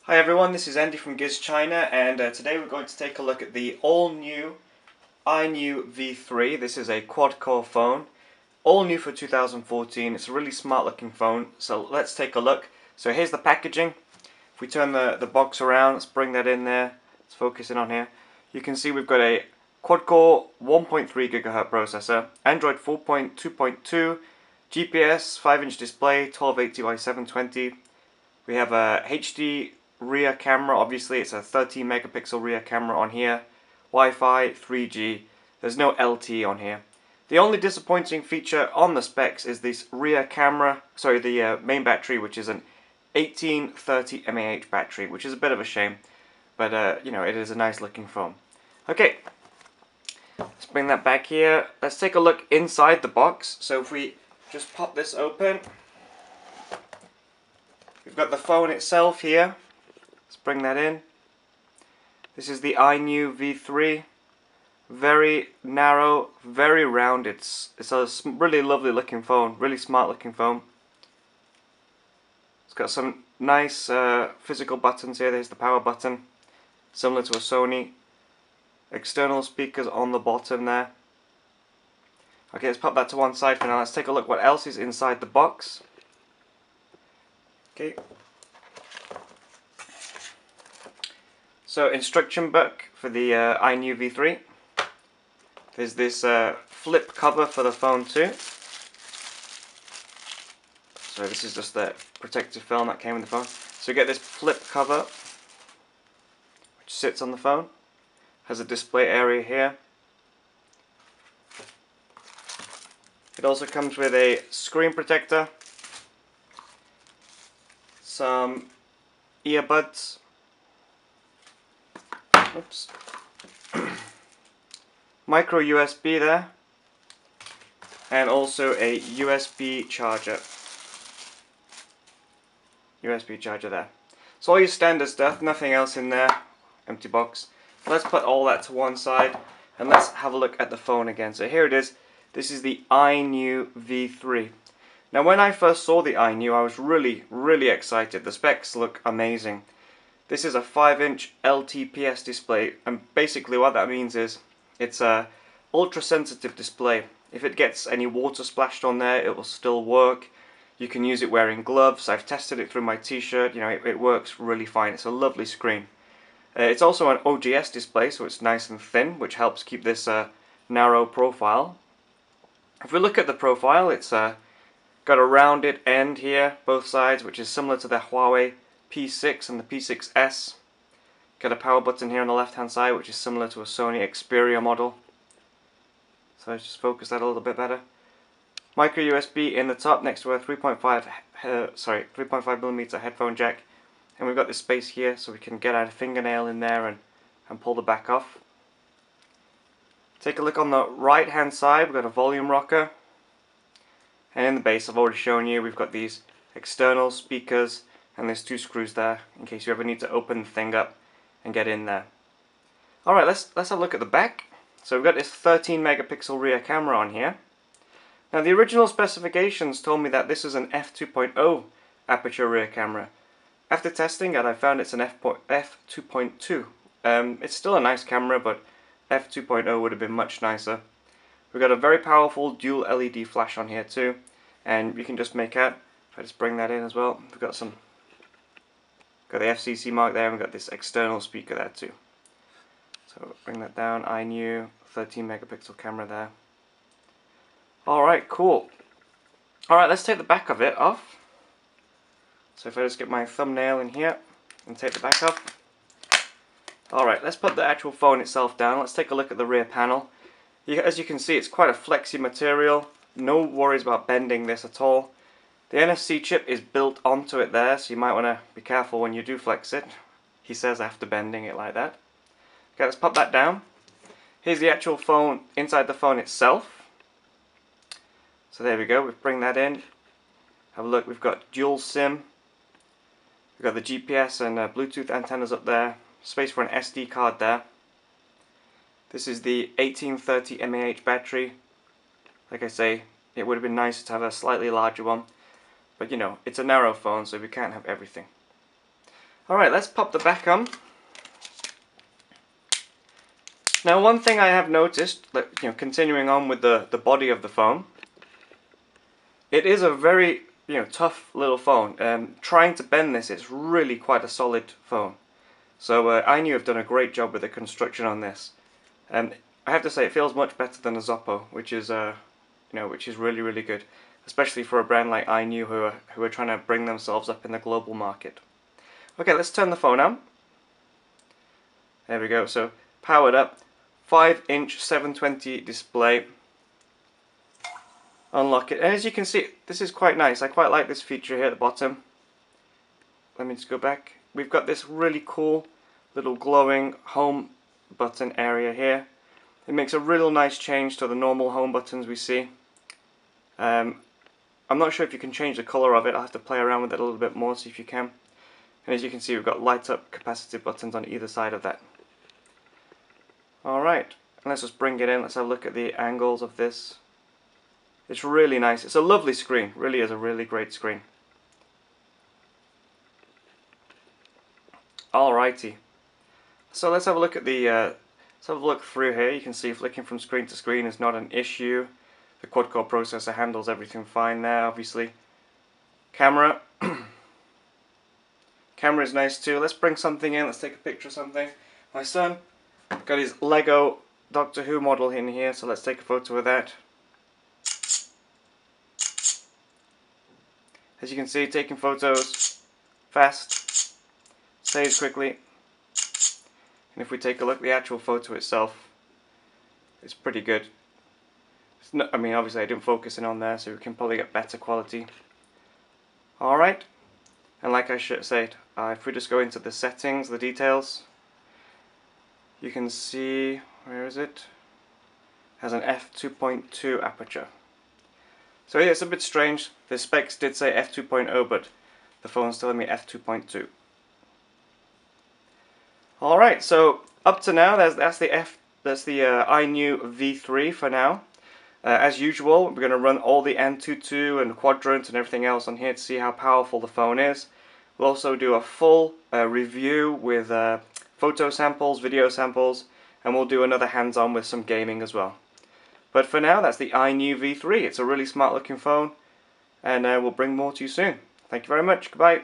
Hi everyone, this is Andy from GizChina, and today we're going to take a look at the all-new iNew V3. This is a quad-core phone, all new for 2014. It's a really smart looking phone, so let's take a look. So here's the packaging. If we turn the box around, let's bring that in there. Let's focus in on here. You can see we've got a quad-core 1.3 GHz processor, Android 4.2.2, GPS, 5-inch display, 1280 by 720. We have a HD rear camera. Obviously it's a 13 megapixel rear camera on here, Wi-Fi, 3G, there's no LTE on here. The only disappointing feature on the specs is this rear camera, sorry, the main battery, which is an 1830 mAh battery, which is a bit of a shame, but you know, it is a nice looking phone. Okay, let's bring that back here. Let's take a look inside the box. So if we just pop this open, we've got the phone itself here. Let's bring that in. This is the iNew V3. Very narrow, very round. It's a really lovely looking phone, really smart looking phone. It's got some nice physical buttons here. There's the power button, similar to a Sony. External speakers on the bottom there. Okay, let's pop that to one side for now. Let's take a look what else is inside the box. Okay. So, instruction book for the iNew V3. There's this flip cover for the phone too. So this is just the protective film that came with the phone. So you get this flip cover, which sits on the phone. Has a display area here. It also comes with a screen protector, some earbuds. Oops. Micro USB there, and also a USB charger. USB charger there. So all your standard stuff, nothing else in there. Empty box. Let's put all that to one side and let's have a look at the phone again. So here it is. This is the iNew V3. Now when I first saw the iNew, I was really excited. The specs look amazing. This is a 5-inch LTPS display, and basically what that means is it's a ultra sensitive display. If it gets any water splashed on there, it will still work. You can use it wearing gloves. I've tested it through my t-shirt. You know, it works really fine. It's a lovely screen. It's also an OGS display, so it's nice and thin, which helps keep this narrow profile. If we look at the profile, it's got a rounded end here, both sides, which is similar to the Huawei P6 and the P6s. Got a power button here on the left hand side, which is similar to a Sony Xperia model. So let's just focus that a little bit better. Micro USB in the top next to a 3.5mm headphone jack, and we've got this space here so we can get our fingernail in there and pull the back off. Take a look on the right hand side. We've got a volume rocker, and in the base I've already shown you we've got these external speakers. And there's two screws there in case you ever need to open the thing up and get in there. Alright, let's have a look at the back. So we've got this 13 megapixel rear camera on here. Now the original specifications told me that this is an f2.0 aperture rear camera. After testing it, I found it's an f2.2. It's still a nice camera, but f2.0 would have been much nicer. We've got a very powerful dual LED flash on here too, and you can just make out, if I just bring that in as well, we've got the FCC mark there, and we've got this external speaker there too. So bring that down, iNew, 13 megapixel camera there. Alright, cool. Alright, let's take the back of it off. So if I just get my thumbnail in here and take the back off. Alright, let's put the actual phone itself down. Let's take a look at the rear panel. As you can see, it's quite a flexy material. No worries about bending this at all. The NFC chip is built onto it there, so you might want to be careful when you do flex it. He says after bending it like that. Okay, let's pop that down. Here's the actual phone inside the phone itself. So there we go, we bring that in. Have a look, we've got dual SIM. We've got the GPS and Bluetooth antennas up there. Space for an SD card there. This is the 1830 mAh battery. Like I say, it would have been nice to have a slightly larger one. But you know, it's a narrow phone, so we can't have everything. Alright, let's pop the back on. Now one thing I have noticed, continuing on with the body of the phone, it is a very tough little phone. Trying to bend this, it's really quite a solid phone. So iNew have done a great job with the construction on this. I have to say it feels much better than a Zoppo, which is which is really, really good, especially for a brand like iNew who are trying to bring themselves up in the global market. Okay, let's turn the phone on. There we go. So powered up, 5-inch 720 display. Unlock it, and as you can see, this is quite nice. I quite like this feature here at the bottom. Let me just go back. We've got this really cool little glowing home button area here. It makes a real nice change to the normal home buttons we see. I'm not sure if you can change the colour of it. I'll have to play around with it a little bit more, see if you can. And as you can see, we've got light up capacitive buttons on either side of that. Alright, let's just bring it in. Let's have a look at the angles of this. It's really nice. It's a lovely screen. Really is a really great screen. Alrighty. So let's have a look at the let's have a look through here. You can see flicking from screen to screen is not an issue. The quad-core processor handles everything fine there, obviously. Camera. Camera is nice too. Let's bring something in. Let's take a picture of something. My son got his Lego Doctor Who model in here, so let's take a photo of that. As you can see, taking photos fast, saves quickly, and if we take a look at the actual photo itself, it's pretty good. It's not, I mean, obviously I didn't focus in on there, so we can probably get better quality. Alright, and like I said, if we just go into the settings, the details, you can see, where is it? It has an f2.2 aperture. So yeah, it's a bit strange. The specs did say f2.0, but the phone's telling me f2.2. Alright, so up to now, that's the iNew V3 for now. As usual, we're going to run all the Antutu and Quadrant and everything else on here to see how powerful the phone is. We'll also do a full review with photo samples, video samples, and we'll do another hands-on with some gaming as well. But for now, that's the iNew V3. It's a really smart looking phone, and we'll bring more to you soon. Thank you very much. Goodbye.